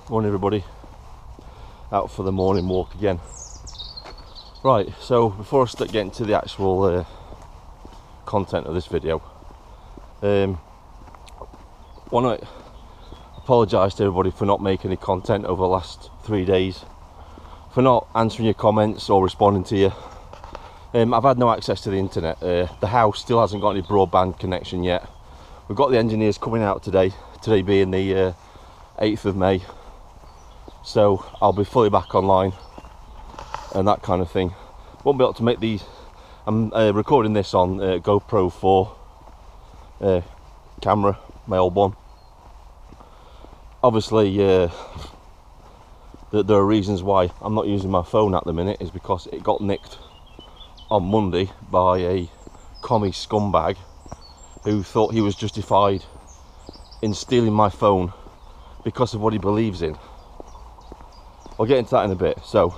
Morning everybody, out for the morning walk again. Right, so before I start getting to the actual content of this video, want to apologise to everybody for not making any content over the last 3 days, for not answering your comments or responding to you. I've had no access to the internet. The house still hasn't got any broadband connection yet. We've got the engineers coming out today being the 8th of May. So I'll be fully back online and that kind of thing. Won't be able to make these. I'm recording this on GoPro 4 camera, my old one. Obviously, there are reasons why I'm not using my phone at the minute, is because it got nicked on Monday by a commie scumbag who thought he was justified in stealing my phone because of what he believes in. I'll get into that in a bit. So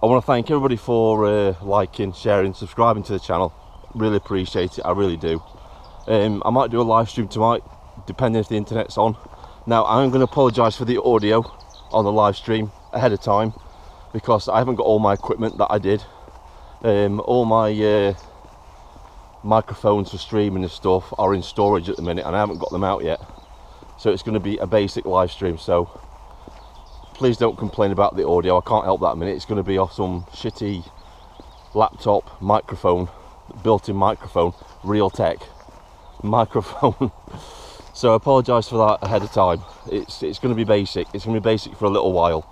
I want to thank everybody for liking, sharing, subscribing to the channel. Really appreciate it, I really do. I might do a live stream tonight, depending if the internet's on. Now I'm going to apologise for the audio on the live stream ahead of time, because I haven't got all my equipment that I did. All my microphones for streaming and stuff are in storage at the minute, and I haven't got them out yet. So it's going to be a basic live stream, so please don't complain about the audio. I can't help that a minute. It's going to be off some shitty laptop microphone, built-in microphone, Realtek microphone. So I apologise for that ahead of time. It's going to be basic. It's going to be basic for a little while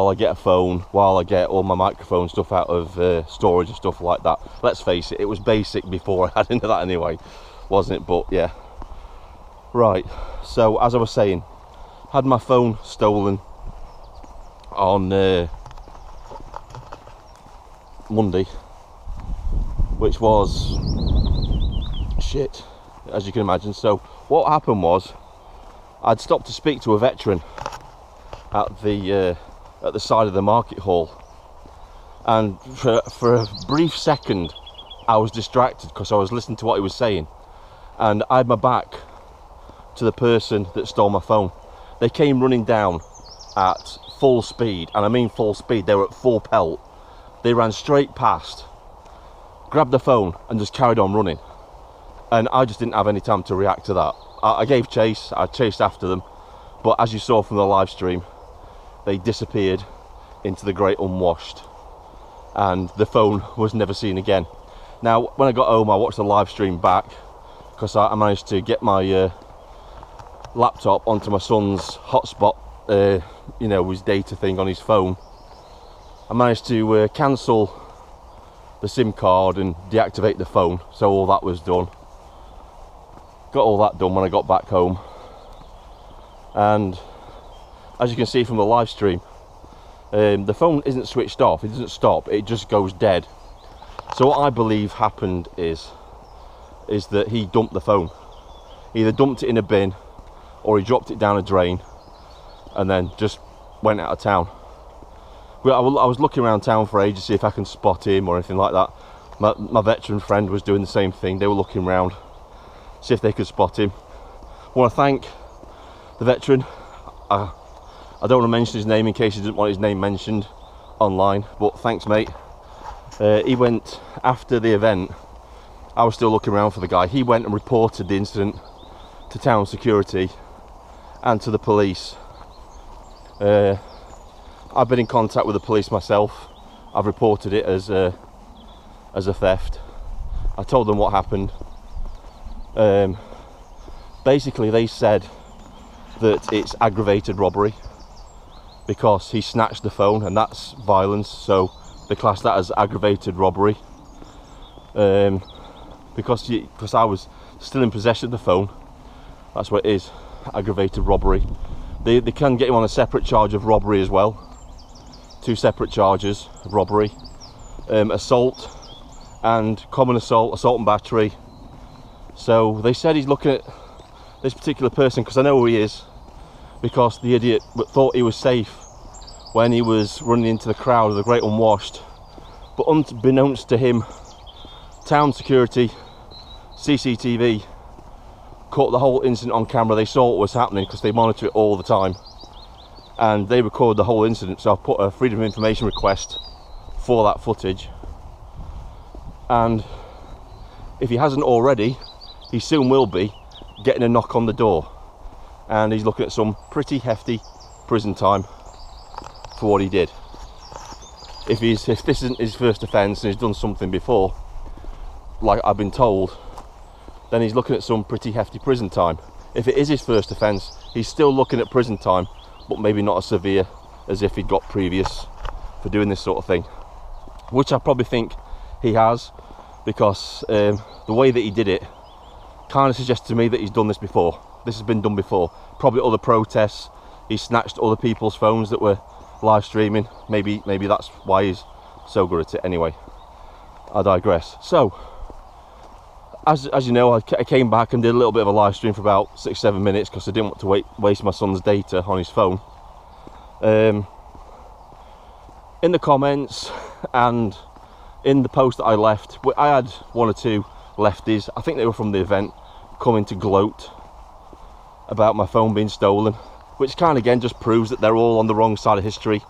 I get a phone, while I get all my microphone stuff out of storage and stuff like that. Let's face it, it was basic before I had into that anyway, wasn't it? But yeah. Right, so as I was saying, had my phone stolen on Monday, which was shit, as you can imagine. So what happened was, I'd stopped to speak to a veteran at the side of the market hall, and for a brief second I was distracted because I was listening to what he was saying, and I had my back to the person that stole my phone. They came running down at full speed, and I mean full speed. They were at full pelt. They ran straight past, grabbed the phone and just carried on running, and I just didn't have any time to react to that. I gave chase, I chased after them, but as you saw from the live stream, they disappeared into the great unwashed, and the phone was never seen again. Now when I got home, I watched the live stream back, because I managed to get my laptop onto my son's hotspot, you know, his data thing on his phone. I managed to cancel the SIM card and deactivate the phone, so all that was done. Got all that done when I got back home, and as you can see from the live stream, the phone isn't switched off, it doesn't stop, it just goes dead. So what I believe happened is that he dumped the phone. Either dumped it in a bin, or he dropped it down a drain and then just went out of town. I was looking around town for ages to see if I can spot him or anything like that. My veteran friend was doing the same thing. They were looking around, see if they could spot him. I want to thank the veteran. I don't want to mention his name in case he didn't want his name mentioned online, but thanks mate. He went, after the event, I was still looking around for the guy. He went and reported the incident to town security and to the police. I've been in contact with the police myself. I've reported it as a theft. I told them what happened. Basically they said that it's aggravated robbery because he snatched the phone, and that's violence, so they class that as aggravated robbery. Because I was still in possession of the phone, that's what it is, aggravated robbery. They can get you on a separate charge of robbery as well. 2 separate charges of robbery. Assault and common assault, assault and battery. So they said he's looking at this particular person, because I know who he is, because the idiot thought he was safe when he was running into the crowd of the great unwashed. But unbeknownst to him, town security, CCTV caught the whole incident on camera. They saw what was happening because they monitor it all the time, and they recorded the whole incident. So I've put a freedom of information request for that footage, and if he hasn't already, he soon will be getting a knock on the door, and he's looking at some pretty hefty prison time for what he did. If this isn't his first offence and he's done something before, like I've been told, then he's looking at some pretty hefty prison time. If it is his first offence, he's still looking at prison time, but maybe not as severe as if he'd got previous for doing this sort of thing, which I probably think he has, because the way that he did it kind of suggests to me that he's done this before. This has been done before, probably other protests. He snatched other people's phones that were live streaming. Maybe that's why he's so good at it. Anyway, I digress. So as you know, I came back and did a little bit of a live stream for about 6-7 minutes because I didn't want to waste my son's data on his phone. In the comments and in the post that I left, I had 1 or 2 lefties, I think they were from the event, coming to gloat about my phone being stolen, which kind of again just proves that they're all on the wrong side of history,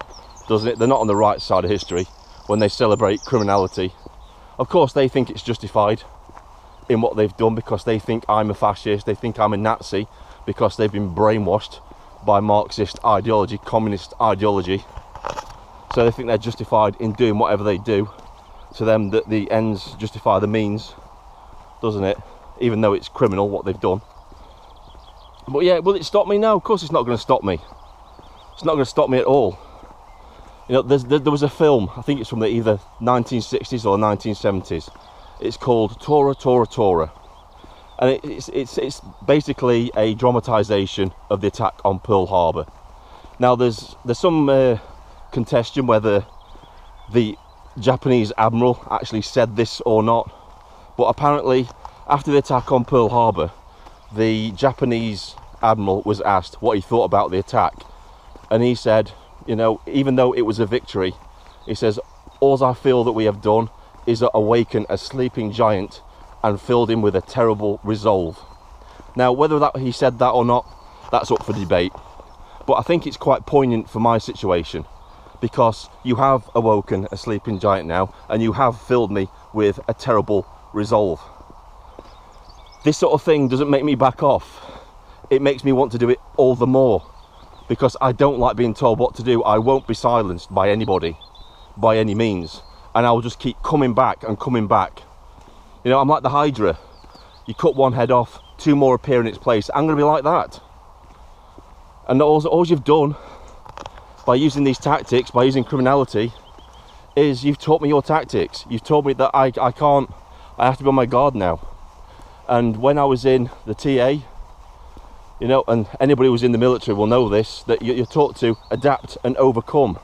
doesn't it? They're not on the right side of history when they celebrate criminality. Of course they think it's justified in what they've done because they think I'm a fascist, they think I'm a Nazi, because they've been brainwashed by Marxist ideology, communist ideology. So they think they're justified in doing whatever they do. To them, that the ends justify the means, doesn't it? Even though it's criminal what they've done. But yeah, will it stop me? No, of course it's not going to stop me. It's not going to stop me at all. You know, there was a film, I think it's from the either 1960s or 1970s. It's called Tora, Tora, Tora. And it's basically a dramatisation of the attack on Pearl Harbor. Now there's some contention whether the Japanese admiral actually said this or not, but apparently after the attack on Pearl Harbor, the Japanese admiral was asked what he thought about the attack, and he said, you know, even though it was a victory, he says, all I feel that we have done is awaken a sleeping giant and filled him with a terrible resolve. Now whether that he said that or not, that's up for debate, but I think it's quite poignant for my situation, because you have awoken a sleeping giant now, and you have filled me with a terrible resolve. This sort of thing doesn't make me back off. It makes me want to do it all the more, because I don't like being told what to do. I won't be silenced by anybody, by any means, and I'll just keep coming back and coming back. You know, I'm like the Hydra. You cut one head off, 2 more appear in its place. I'm going to be like that. And all you've done by using these tactics, by using criminality, is you've taught me your tactics. You've told me that I have to be on my guard now. And when I was in the TA, you know, and anybody who's in the military will know this, that you're taught to adapt and overcome.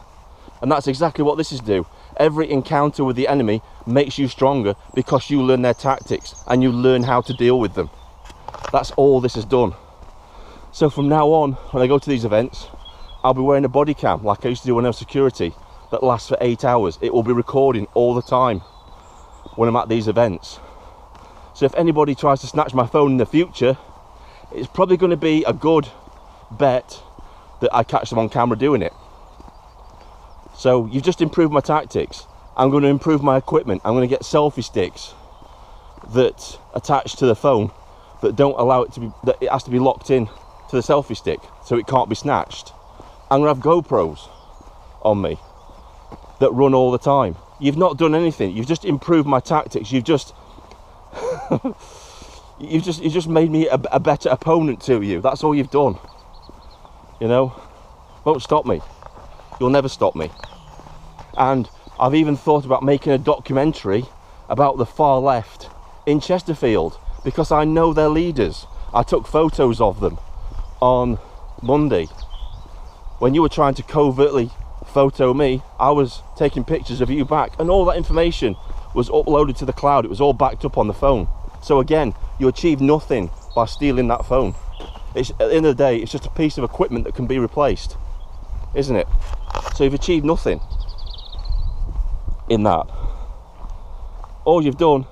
And that's exactly what this is do. Every encounter with the enemy makes you stronger because you learn their tactics and you learn how to deal with them. That's all this has done. So from now on, when I go to these events, I'll be wearing a body cam like I used to do when I was security that lasts for 8 hours. It will be recording all the time when I'm at these events. So if anybody tries to snatch my phone in the future, it's probably going to be a good bet that I catch them on camera doing it. So you've just improved my tactics. I'm going to improve my equipment. I'm going to get selfie sticks that attach to the phone that don't allow it to be, that it has to be locked in to the selfie stick so it can't be snatched. I'm going to have GoPros on me that run all the time. You've not done anything. You've just improved my tactics. You've just you just made me a better opponent to you. That's all you've done. You know, won't stop me. You'll never stop me. And I've even thought about making a documentary about the far left in Chesterfield, because I know their leaders. I took photos of them on Monday. When you were trying to covertly photo me, I was taking pictures of you back, and all that information was uploaded to the cloud. It was all backed up on the phone. So again, you achieved nothing by stealing that phone. At the end of the day, it's just a piece of equipment that can be replaced, isn't it? So you've achieved nothing in that. All you've done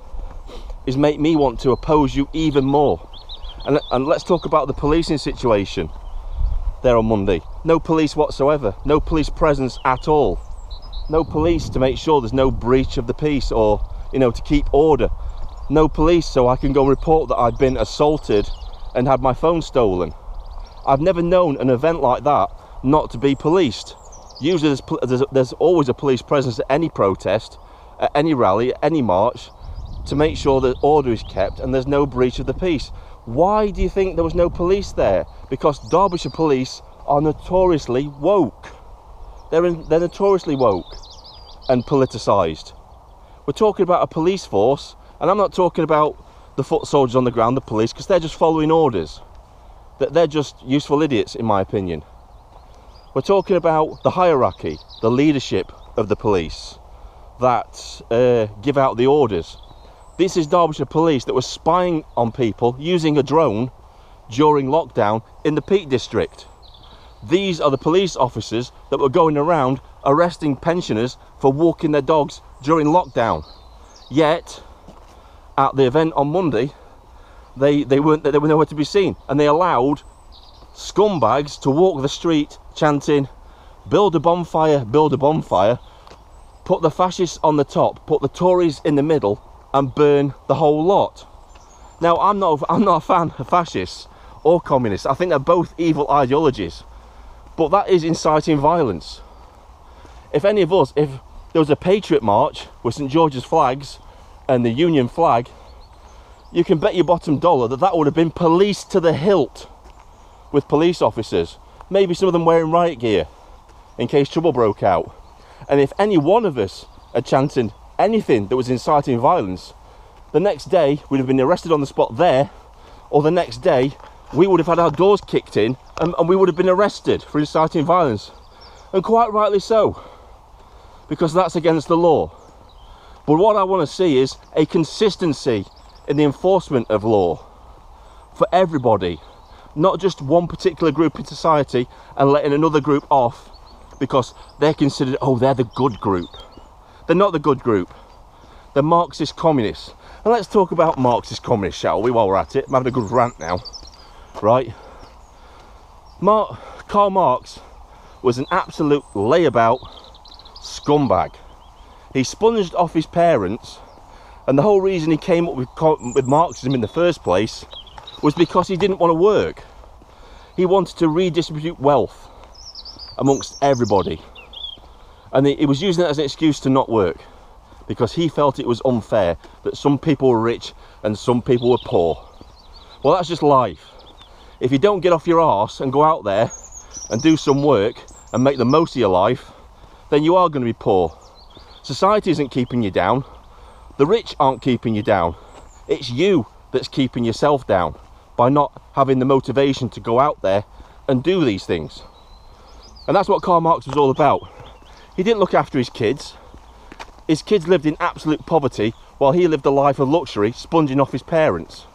is make me want to oppose you even more. And let's talk about the policing situation there on Monday. No police whatsoever, no police presence at all. No police to make sure there's no breach of the peace, or, you know, to keep order. No police so I can go report that I've been assaulted and had my phone stolen. I've never known an event like that not to be policed. Usually there's always a police presence at any protest, at any rally, at any march, to make sure that order is kept and there's no breach of the peace. Why do you think there was no police there? Because Derbyshire police are notoriously woke. They're notoriously woke and politicised. We're talking about a police force, and I'm not talking about the foot soldiers on the ground, the police, because they're just following orders. They're just useful idiots, in my opinion. We're talking about the hierarchy, the leadership of the police that give out the orders. This is Derbyshire police that was spying on people using a drone during lockdown in the Peak District. These are the police officers that were going around arresting pensioners for walking their dogs during lockdown. Yet, at the event on Monday, they were nowhere to be seen, and they allowed scumbags to walk the street chanting, build a bonfire, put the fascists on the top, put the Tories in the middle, and burn the whole lot. Now, I'm not a fan of fascists or communists. I think they're both evil ideologies, but that is inciting violence. If there was a Patriot March with St George's flags and the Union flag, you can bet your bottom dollar that would have been policed to the hilt with police officers, maybe some of them wearing riot gear in case trouble broke out. And if any one of us had chanted anything that was inciting violence, the next day we'd have been arrested on the spot there, or the next day we would have had our doors kicked in and we would have been arrested for inciting violence. And quite rightly so, because that's against the law. But what I want to see is a consistency in the enforcement of law for everybody, not just one particular group in society and letting another group off because they're considered, oh, they're the good group. They're not the good group. They're Marxist communists. And let's talk about Marxist communists, shall we, while we're at it? I'm having a good rant now, right? Karl Marx was an absolute layabout scumbag. He sponged off his parents, and the whole reason he came up with Marxism in the first place was because he didn't want to work. He wanted to redistribute wealth amongst everybody. And he was using that as an excuse to not work, because he felt it was unfair that some people were rich and some people were poor. Well, that's just life. If you don't get off your arse and go out there and do some work and make the most of your life, then you are going to be poor. Society isn't keeping you down. The rich aren't keeping you down. It's you that's keeping yourself down by not having the motivation to go out there and do these things. And that's what Karl Marx was all about. He didn't look after his kids. His kids lived in absolute poverty while he lived a life of luxury, sponging off his parents.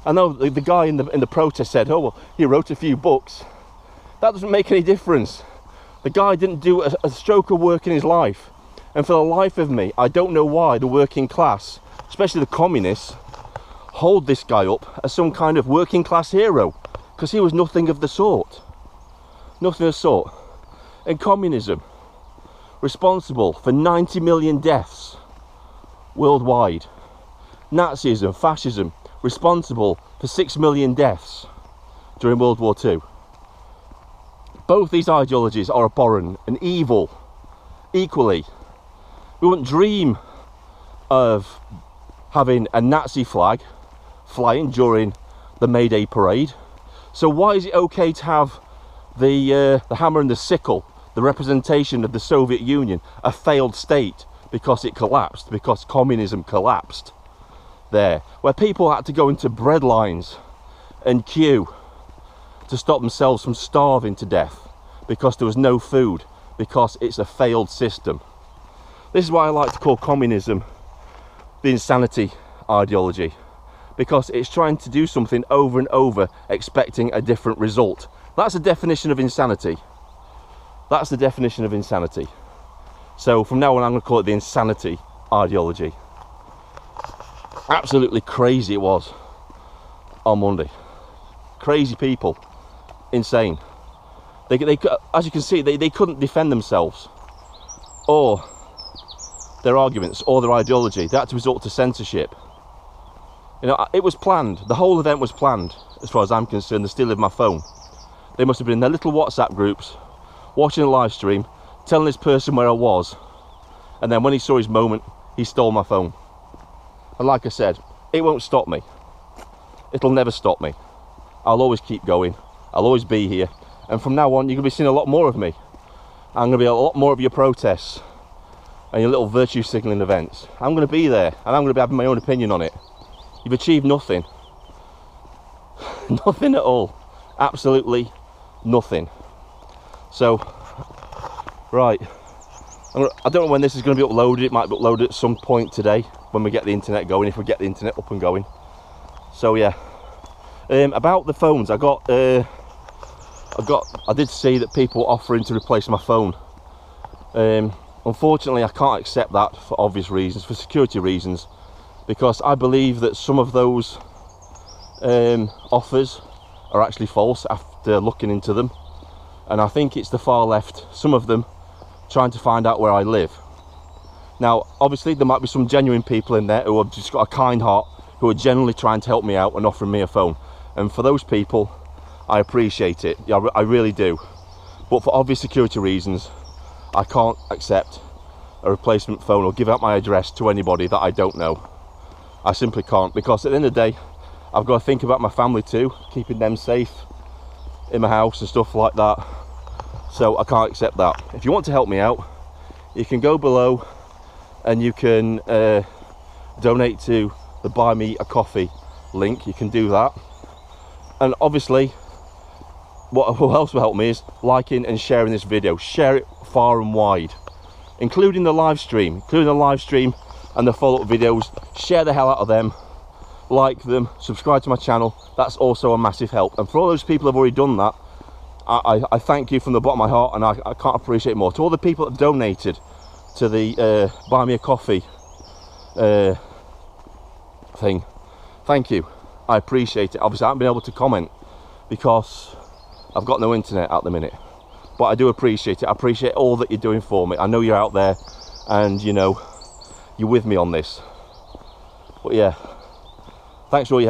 I know the guy in the protest said, oh, well, he wrote a few books. That doesn't make any difference. The guy didn't do a stroke of work in his life. And for the life of me, I don't know why the working class, especially the communists, hold this guy up as some kind of working class hero, because he was nothing of the sort. Nothing of the sort. And communism, responsible for 90 million deaths worldwide. Nazism, fascism, responsible for 6 million deaths during World War II. Both these ideologies are abhorrent and evil equally. We wouldn't dream of having a Nazi flag flying during the May Day parade. So why is it okay to have the hammer and the sickle, the representation of the Soviet Union, a failed state because it collapsed, because communism collapsed there, where people had to go into bread lines and queue to stop themselves from starving to death because there was no food, because it's a failed system. This is why I like to call communism the insanity ideology, because it's trying to do something over and over expecting a different result. That's the definition of insanity. That's the definition of insanity. So from now on, I'm going to call it the insanity ideology. Absolutely crazy it was. on Monday. Crazy people, insane. They as you can see, they couldn't defend themselves or their arguments or their ideology. They had to resort to censorship. You know, it was planned. The whole event was planned, as far as I'm concerned. The steal of my phone. They must have been in their little WhatsApp groups, watching a live stream, telling this person where I was, and then when he saw his moment, he stole my phone. And like I said, it won't stop me. It'll never stop me. I'll always keep going. I'll always be here. And from now on, you're going to be seeing a lot more of me. I'm going to be a lot more of your protests and your little virtue signalling events. I'm going to be there, and I'm going to be having my own opinion on it. You've achieved nothing. Nothing at all. Absolutely nothing. So, right. I don't know when this is going to be uploaded. It might be uploaded at some point today when we get the internet going, if we get the internet up and going. So yeah. About the phones, I did see that people were offering to replace my phone. Unfortunately, I can't accept that for obvious reasons, for security reasons, because I believe that some of those offers are actually false after looking into them, and I think it's the far left, some of them, trying to find out where I live. Now, obviously, there might be some genuine people in there who have just got a kind heart, who are generally trying to help me out and offering me a phone. And for those people, I appreciate it. Yeah, I really do. But for obvious security reasons, I can't accept a replacement phone or give out my address to anybody that I don't know. I simply can't, because at the end of the day, I've got to think about my family too, keeping them safe in my house and stuff like that. So I can't accept that. If you want to help me out, you can go below and you can donate to the Buy Me a Coffee link. You can do that. And obviously, what else will help me is liking and sharing this video. Share it far and wide, including the live stream, and the follow-up videos. Share the hell out of them, like them, subscribe to my channel. That's also a massive help. And for all those people who have already done that, I thank you from the bottom of my heart, and I can't appreciate more. To all the people that have donated to the Buy Me a Coffee thing, thank you. I appreciate it. Obviously, I haven't been able to comment because I've got no internet at the minute, but I do appreciate it. I appreciate all that you're doing for me. I know you're out there and, you know, you're with me on this. But yeah, thanks for all your help.